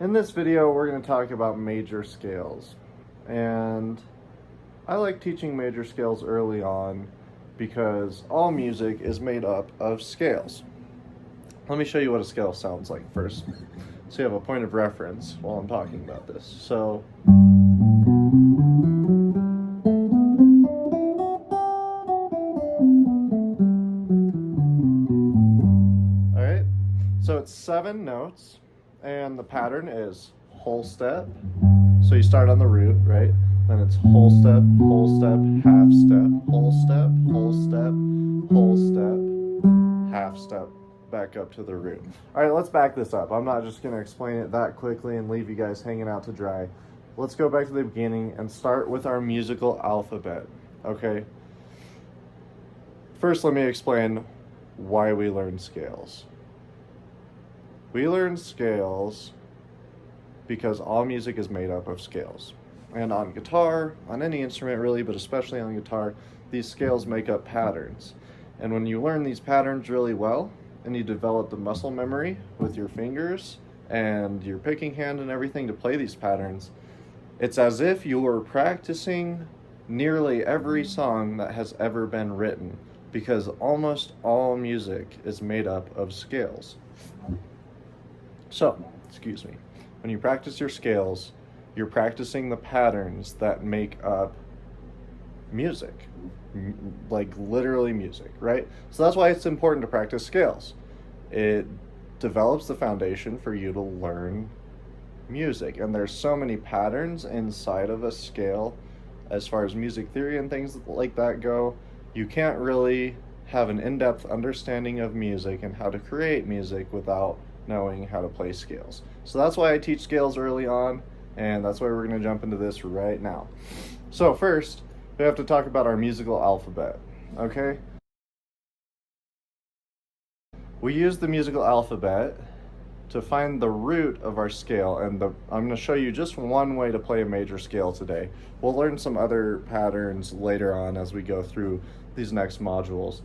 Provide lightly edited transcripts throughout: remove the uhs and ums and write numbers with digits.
In this video, we're going to talk about major scales. And I like teaching major scales early on because all music is made up of scales. Let me show you what a scale sounds like first, so you have a point of reference while I'm talking about this. So, all right, so it's 7 notes, and the pattern is whole step. So you start on the root, right? Then it's whole step, half step, whole step, whole step, half step, back up to the root. All right, let's back this up. I'm not just going to explain it that quickly and leave you guys hanging out to dry. Let's go back to the beginning and start with our musical alphabet, okay? First, let me explain why we learn scales. We learn scales because all music is made up of scales. And on guitar, on any instrument really, but especially on guitar, these scales make up patterns. And when you learn these patterns really well, and you develop the muscle memory with your fingers and your picking hand and everything to play these patterns, it's as if you were practicing nearly every song that has ever been written, because almost all music is made up of scales. So, excuse me. When you practice your scales, you're practicing the patterns that make up music, like literally music, right? So that's why it's important to practice scales. It develops the foundation for you to learn music, and there's so many patterns inside of a scale as far as music theory and things like that go. You can't really have an in-depth understanding of music and how to create music without knowing how to play scales. So that's why I teach scales early on, and that's why we're going to jump into this right now. So first, we have to talk about our musical alphabet, okay? We use the musical alphabet to find the root of our scale, and I'm going to show you just one way to play a major scale today. We'll learn some other patterns later on as we go through these next modules.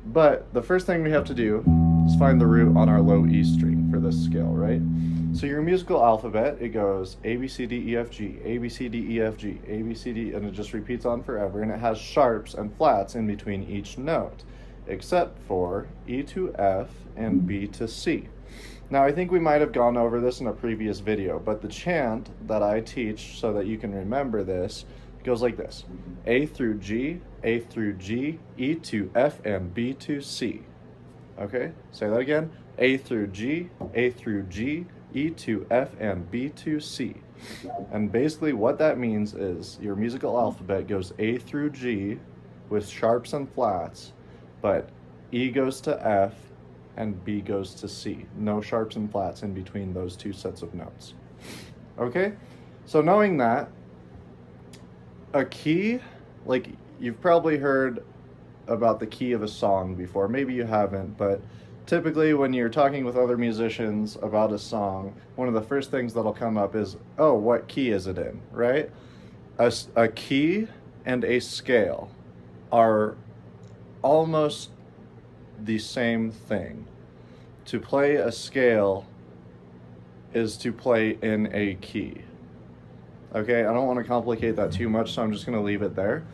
But the first thing we have to do is find the root on our low E string for this scale, right? So your musical alphabet, it goes A, B, C, D, E, F, G, A, B, C, D, E, F, G, A, B, C, D, and it just repeats on forever, and it has sharps and flats in between each note, except for E to F and B to C. Now, I think we might have gone over this in a previous video, but the chant that I teach so that you can remember this goes like this: A through G, A through G, E to F, and B to C. Okay, say that again. A through G, E to F, and B to C. And basically what that means is your musical alphabet goes A through G with sharps and flats, but E goes to F and B goes to C. No sharps and flats in between those two sets of notes. Okay, so knowing that, a key, like you've probably heard about the key of a song before, maybe you haven't, but typically when you're talking with other musicians about a song, one of the first things that'll come up is, oh, what key is it in, right? A key and a scale are almost the same thing. To play a scale is to play in a key. Okay, I don't want to complicate that too much, so I'm just going to leave it there.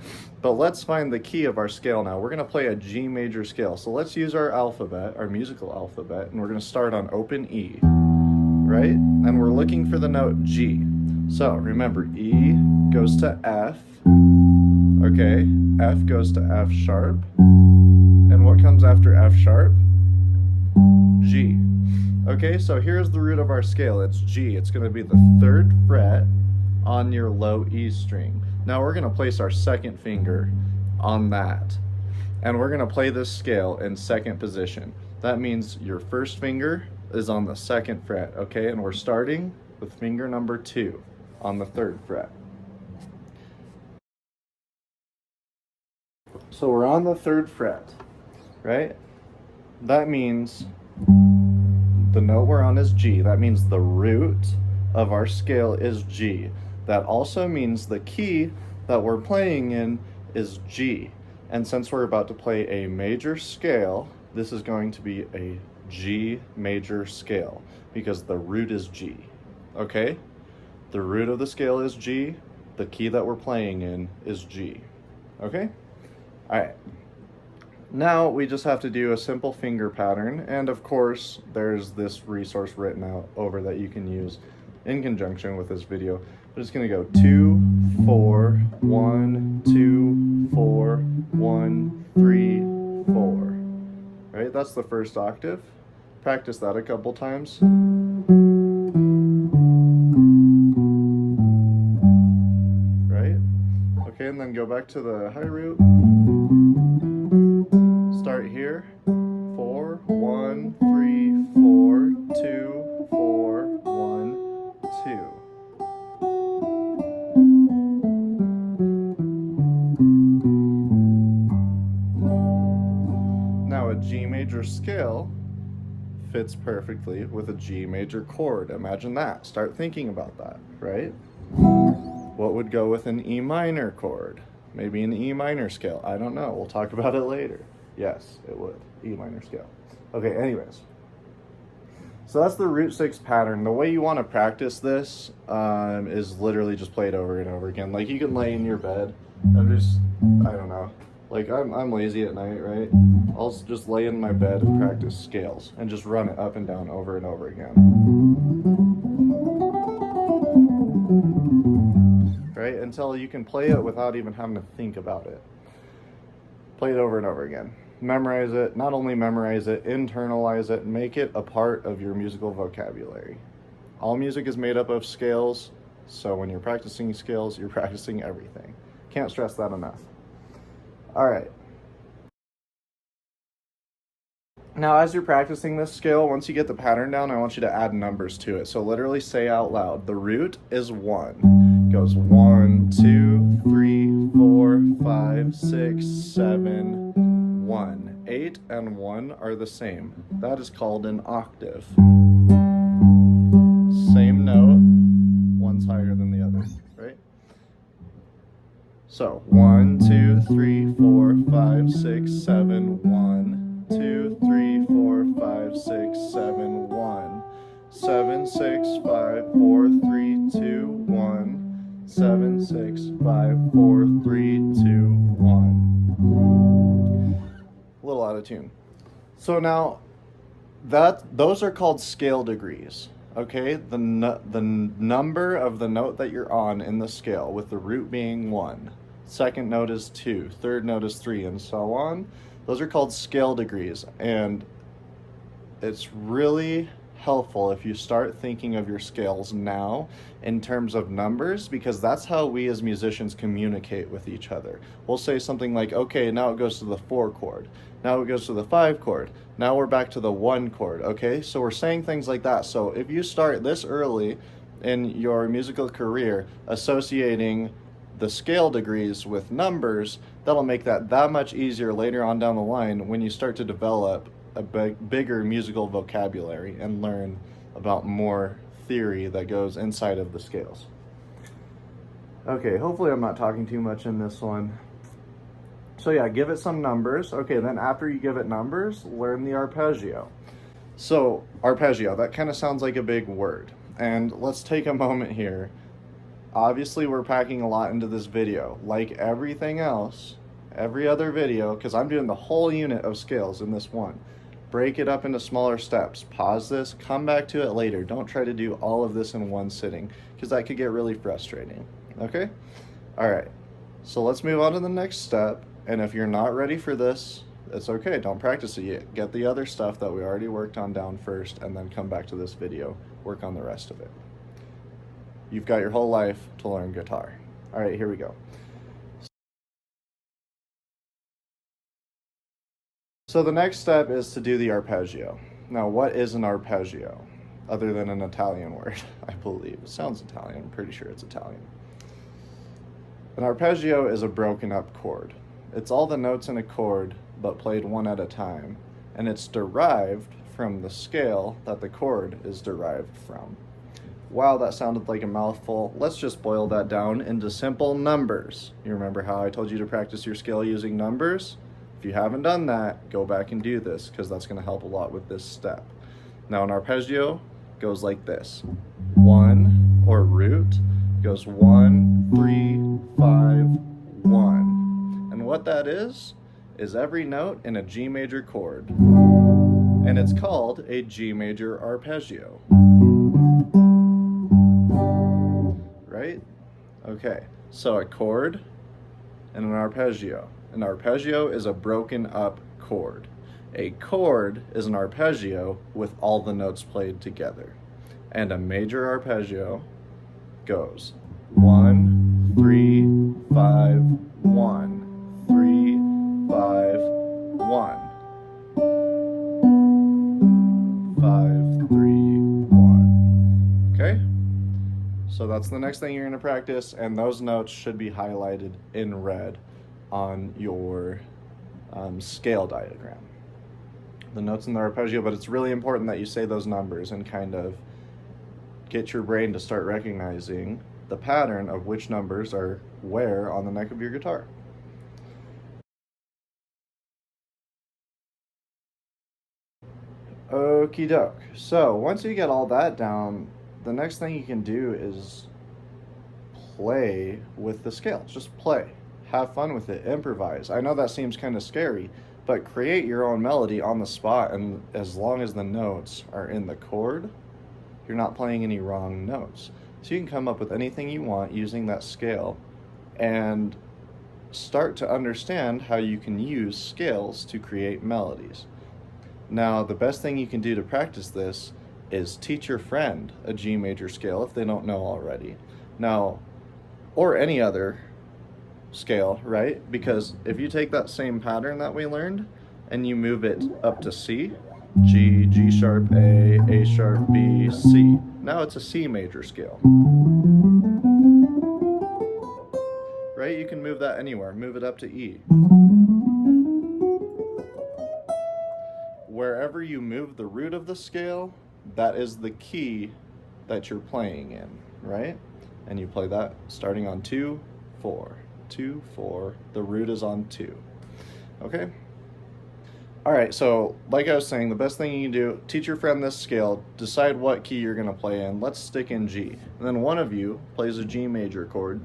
But let's find the key of our scale now. We're going to play a G major scale. So let's use our alphabet, our musical alphabet, and we're going to start on open E, right? And we're looking for the note G. So remember, E goes to F, okay? F goes to F sharp. And what comes after F sharp? G. Okay, so here's the root of our scale. It's G. It's going to be the 3rd fret on your low E string. Now we're going to place our second finger on that, and we're going to play this scale in 2nd position. That means your first finger is on the 2nd fret, okay? And we're starting with finger number 2 on the 3rd fret. So we're on the 3rd fret, right? That means the note we're on is G. That means the root of our scale is G. That also means the key that we're playing in is G. And since we're about to play a major scale, this is going to be a G major scale. because the root is G, okay? The root of the scale is G, the key that we're playing in is G, okay? All right. Now we just have to do a simple finger pattern, and of course there's this resource written out over that you can use in conjunction with this video. But it's gonna go 2, 4, 1, 2, 4, 1, 3, 4. Right? That's the first octave. Practice that a couple times. Right? Okay, and then go back to the high root. Start here. 4, 1, 3, 4, 2, 4, 1, 2. Now a G major scale fits perfectly with a G major chord. Imagine that. Start thinking about that, right? What would go with an E minor chord? Maybe an E minor scale. I don't know. We'll talk about it later. Yes, it would. E minor scale. Okay, anyways. So that's the root 6 pattern. The way you want to practice this is literally just play it over and over again. Like you can lay in your bed and just, I don't know. Like I'm lazy at night, right? I'll just lay in my bed and practice scales and just run it up and down over and over again. Right? Until you can play it without even having to think about it. Play it over and over again. Memorize it. Not only memorize it, internalize it, make it a part of your musical vocabulary. All music is made up of scales, so when you're practicing scales, you're practicing everything. Can't stress that enough. All right. Now, as you're practicing this scale, once you get the pattern down, I want you to add numbers to it. So literally say out loud, the root is 1. It goes 1, 2, 3, 4, 5, 6, 7, 1. 8 and 1 are the same. That is called an octave. Same note, one's higher than the other, right? So 1, 2, 3, 4, 5, 6, 7, 1. 2, 3, 4, 5, 6, 7, 1. 7, 6, 5, 4, 3, 2, 1. 7, 6, 5, 4, 3, 2, 1. A little out of tune. So now, those are called scale degrees. Okay, the number of the note that you're on in the scale, with the root being 1. Second note is 2. Third note is 3, and so on. Those are called scale degrees, and it's really helpful if you start thinking of your scales now in terms of numbers, because that's how we as musicians communicate with each other. We'll say something like, okay, now it goes to the 4 chord. Now it goes to the 5 chord. Now we're back to the 1 chord, okay? So we're saying things like that. So if you start this early in your musical career associating the scale degrees with numbers, that'll make that much easier later on down the line when you start to develop a bigger musical vocabulary and learn about more theory that goes inside of the scales. Okay, hopefully I'm not talking too much in this one. So yeah, give it some numbers. Okay, then after you give it numbers, learn the arpeggio. So arpeggio, that kind of sounds like a big word. And let's take a moment here. Obviously, we're packing a lot into this video. Like everything else, every other video, because I'm doing the whole unit of scales in this one. Break it up into smaller steps. Pause this, come back to it later. Don't try to do all of this in one sitting, because that could get really frustrating. Okay? All right. So let's move on to the next step. And if you're not ready for this, it's okay. Don't practice it yet. Get the other stuff that we already worked on down first, and then come back to this video. Work on the rest of it. You've got your whole life to learn guitar. All right, here we go. So the next step is to do the arpeggio. Now, what is an arpeggio? Other than an Italian word, I believe. It sounds Italian. I'm pretty sure it's Italian. An arpeggio is a broken up chord. It's all the notes in a chord, but played one at a time. And it's derived from the scale that the chord is derived from. Wow, that sounded like a mouthful. Let's just boil that down into simple numbers. You remember how I told you to practice your scale using numbers? If you haven't done that, go back and do this, because that's going to help a lot with this step. Now, an arpeggio goes like this. 1, or root, goes 1, 3, 5, 1. And what that is every note in a G major chord. And it's called a G major arpeggio. Right? Okay, so a chord and an arpeggio. An arpeggio is a broken up chord. A chord is an arpeggio with all the notes played together. And a major arpeggio goes 1, 3, 5, 1, 3, 5, 1. 5, 3, 1. Okay? So that's the next thing you're going to practice, and those notes should be highlighted in red on your scale diagram. The notes in the arpeggio, but it's really important that you say those numbers and kind of get your brain to start recognizing the pattern of which numbers are where on the neck of your guitar. Okie doke. So once you get all that down, the next thing you can do is play with the scales. Just play. Have fun with it. Improvise. I know that seems kind of scary, but create your own melody on the spot, and as long as the notes are in the chord, you're not playing any wrong notes. So you can come up with anything you want using that scale and start to understand how you can use scales to create melodies. Now, the best thing you can do to practice this is teach your friend a G major scale if they don't know already. Now, or any other scale, right? Because if you take that same pattern that we learned and you move it up to C, G, G sharp, A sharp, B, C. Now it's a C major scale. Right? You can move that anywhere. Move it up to E. Wherever you move the root of the scale, that is the key that you're playing in, right? And you play that starting on 2, 4, 2, 4. The root is on 2. Okay? All right, so like I was saying, the best thing you can do, teach your friend this scale, decide what key you're going to play in. Let's stick in G. And then one of you plays a G major chord.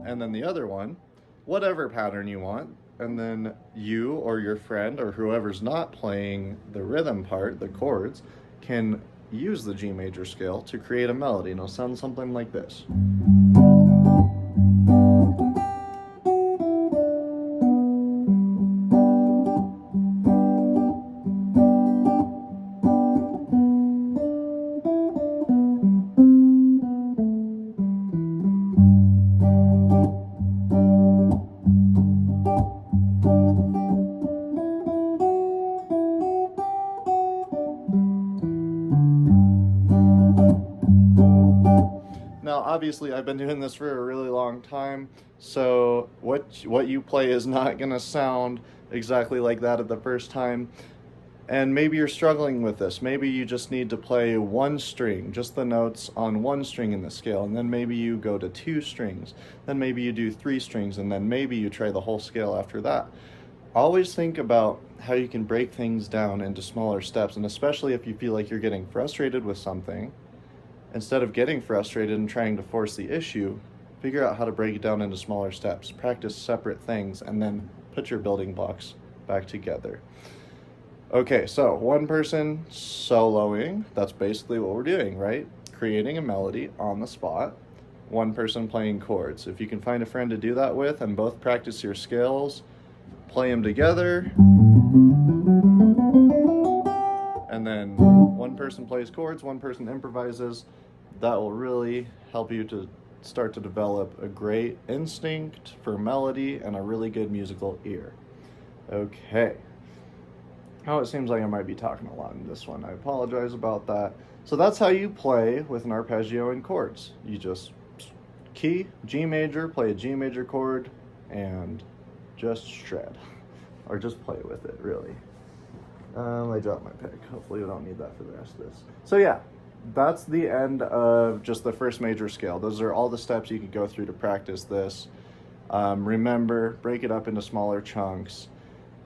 And then the other one, whatever pattern you want, and then you or your friend or whoever's not playing the rhythm part, the chords, can use the G major scale to create a melody, and it'll sound something like this. Now, obviously, I've been doing this for a really long time, so what you play is not going to sound exactly like that at the first time. And maybe you're struggling with this. Maybe you just need to play one string, just the notes on one string in the scale, and then maybe you go to 2 strings, then maybe you do 3 strings, and then maybe you try the whole scale after that. Always think about how you can break things down into smaller steps, and especially if you feel like you're getting frustrated with something, instead of getting frustrated and trying to force the issue, figure out how to break it down into smaller steps. Practice separate things and then put your building blocks back together. Okay, so one person soloing, that's basically what we're doing, right? Creating a melody on the spot. One person playing chords. If you can find a friend to do that with and both practice your scales, play them together. And then one person plays chords, one person improvises. That will really help you to start to develop a great instinct for melody and a really good musical ear. Okay. Oh, it seems like I might be talking a lot in this one. I apologize about that. So that's how you play with an arpeggio and chords. You just key, G major, play a G major chord, and just shred. Or just play with it, really. I dropped my pick. Hopefully we don't need that for the rest of this. So yeah, that's the end of just the first major scale. Those are all the steps you can go through to practice this. Remember, break it up into smaller chunks.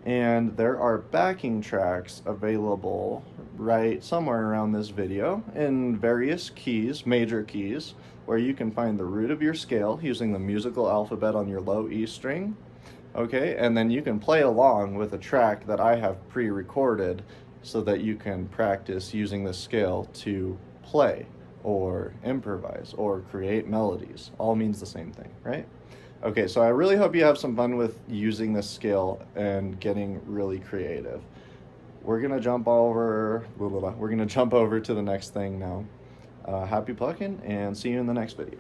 And there are backing tracks available right somewhere around this video in various keys, major keys, where you can find the root of your scale using the musical alphabet on your low E string. Okay, and then you can play along with a track that I have pre-recorded so that you can practice using this scale to play or improvise or create melodies. All means the same thing, right? Okay, so I really hope you have some fun with using this scale and getting really creative. We're gonna jump over to the next thing now. Happy plucking and see you in the next video.